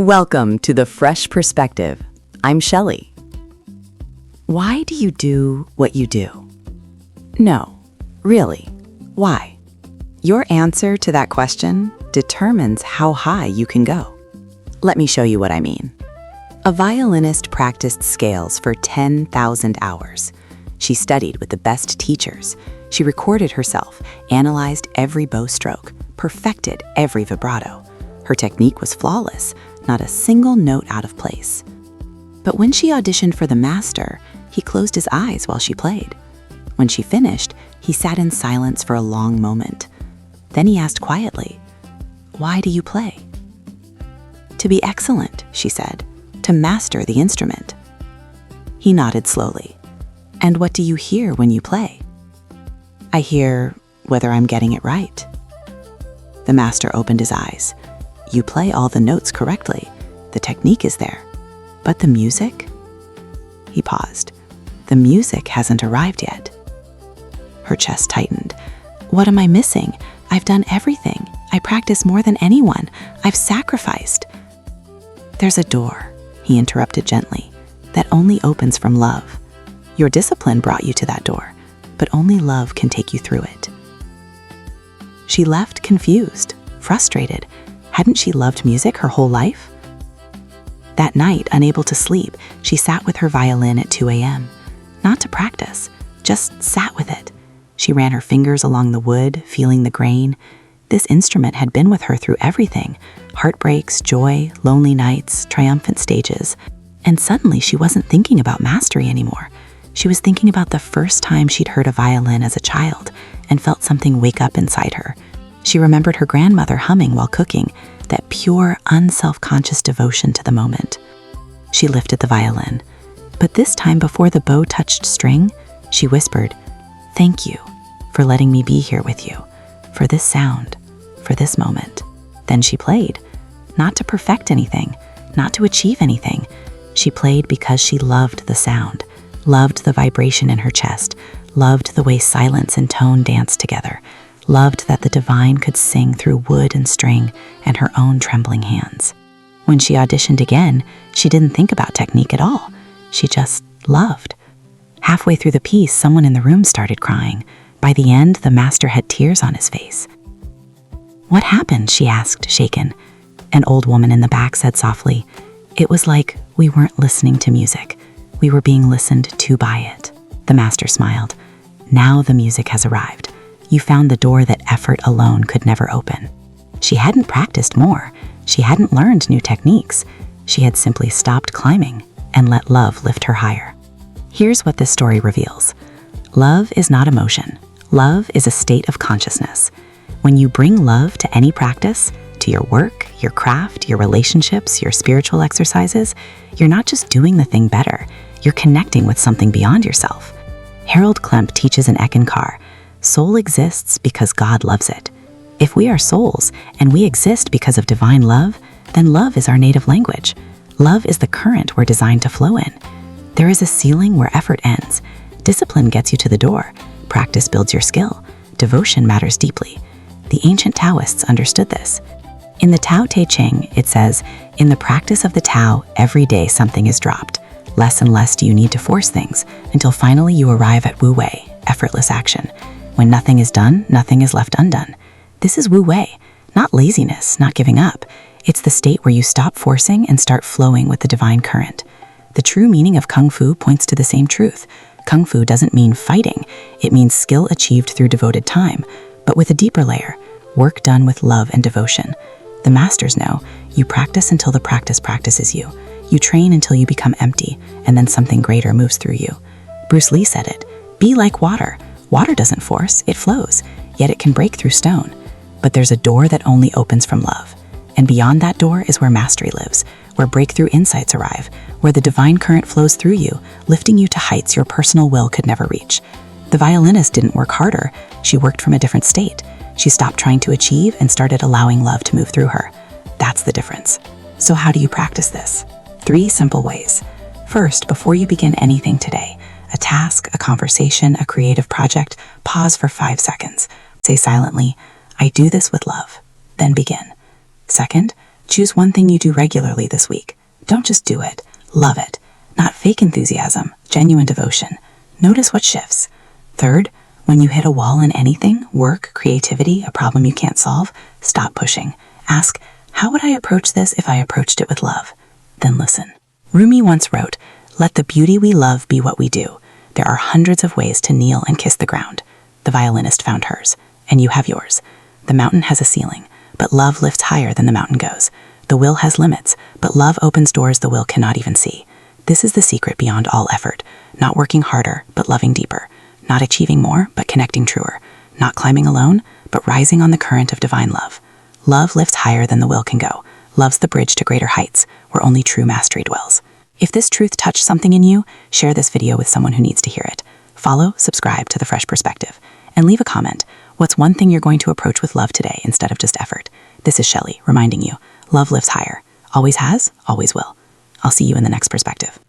Welcome to The Fresh Perspective. I'm Shelley. Why do you do what you do? No, really, why? Your answer to that question determines how high you can go. Let me show you what I mean. A violinist practiced scales for 10,000 hours. She studied with the best teachers. She recorded herself, analyzed every bow stroke, perfected every vibrato. Her technique was flawless, not a single note out of place. But when she auditioned for the master, he closed his eyes while she played. When she finished, he sat in silence for a long moment. Then he asked quietly, "Why do you play?" "To be excellent," she said, "to master the instrument." He nodded slowly. "And what do you hear when you play?" "I hear whether I'm getting it right." The master opened his eyes. "You play all the notes correctly. The technique is there. But the music?" He paused. "The music hasn't arrived yet." Her chest tightened. "What am I missing? I've done everything. I practice more than anyone. I've sacrificed." "There's a door," he interrupted gently, "that only opens from love. Your discipline brought you to that door, but only love can take you through it." She left confused, frustrated. Hadn't she loved music her whole life? That night, unable to sleep, she sat with her violin at 2 a.m. Not to practice, just sat with it. She ran her fingers along the wood, feeling the grain. This instrument had been with her through everything: heartbreaks, joy, lonely nights, triumphant stages. And suddenly she wasn't thinking about mastery anymore. She was thinking about the first time she'd heard a violin as a child and felt something wake up inside her. She remembered her grandmother humming while cooking, that pure, unself-conscious devotion to the moment. She lifted the violin, but this time before the bow touched string, she whispered, "Thank you for letting me be here with you, for this sound, for this moment." Then she played, not to perfect anything, not to achieve anything. She played because she loved the sound, loved the vibration in her chest, loved the way silence and tone danced together, loved that the divine could sing through wood and string and her own trembling hands. When she auditioned again, she didn't think about technique at all. She just loved. Halfway through the piece, someone in the room started crying. By the end, the master had tears on his face. "What happened?" she asked, shaken. An old woman in the back said softly, "It was like we weren't listening to music. We were being listened to by it." The master smiled. "Now the music has arrived. You found the door that effort alone could never open." She hadn't practiced more. She hadn't learned new techniques. She had simply stopped climbing and let love lift her higher. Here's what this story reveals. Love is not emotion. Love is a state of consciousness. When you bring love to any practice, to your work, your craft, your relationships, your spiritual exercises, you're not just doing the thing better. You're connecting with something beyond yourself. Harold Klemp teaches in Eckankar, soul exists because God loves it. If we are souls and we exist because of divine love, then love is our native language. Love is the current we're designed to flow in. There is a ceiling where effort ends. Discipline gets you to the door. Practice builds your skill. Devotion matters deeply. The ancient Taoists understood this. In the Tao Te Ching, it says, "In the practice of the Tao, every day something is dropped. Less and less do you need to force things, until finally you arrive at Wu Wei, effortless action. When nothing is done, nothing is left undone." This is Wu Wei, not laziness, not giving up. It's the state where you stop forcing and start flowing with the divine current. The true meaning of Kung Fu points to the same truth. Kung Fu doesn't mean fighting. It means skill achieved through devoted time, but with a deeper layer, work done with love and devotion. The masters know, you practice until the practice practices you. You train until you become empty, and then something greater moves through you. Bruce Lee said it, "Be like water. Water doesn't force, it flows, yet it can break through stone. But there's a door that only opens from love. And beyond that door is where mastery lives, where breakthrough insights arrive, where the divine current flows through you, lifting you to heights your personal will could never reach." The violinist didn't work harder, she worked from a different state. She stopped trying to achieve and started allowing love to move through her. That's the difference. So how do you practice this? 3 simple ways. First, before you begin anything today, a task, a conversation, a creative project, pause for 5 seconds. Say silently, "I do this with love." Then begin. Second, Choose one thing you do regularly this week. Don't just do it, love it. Not fake enthusiasm, genuine devotion. Notice what shifts. Third, when you hit a wall in anything, work, creativity, a problem you can't solve, stop pushing. Ask, how would I approach this if I approached it with love? Then listen. Rumi once wrote, "Let the beauty we love be what we do. There are hundreds of ways to kneel and kiss the ground." The violinist found hers, and you have yours. The mountain has a ceiling, but love lifts higher than the mountain goes. The will has limits, but love opens doors the will cannot even see. This is the secret beyond all effort. Not working harder, but loving deeper. Not achieving more, but connecting truer. Not climbing alone, but rising on the current of divine love. Love lifts higher than the will can go. Love's the bridge to greater heights, where only true mastery dwells. If this truth touched something in you, share this video with someone who needs to hear it. Follow, subscribe to The Fresh Perspective, and leave a comment. What's one thing you're going to approach with love today instead of just effort? This is Shelley, reminding you, love lifts higher. Always has, always will. I'll see you in the next perspective.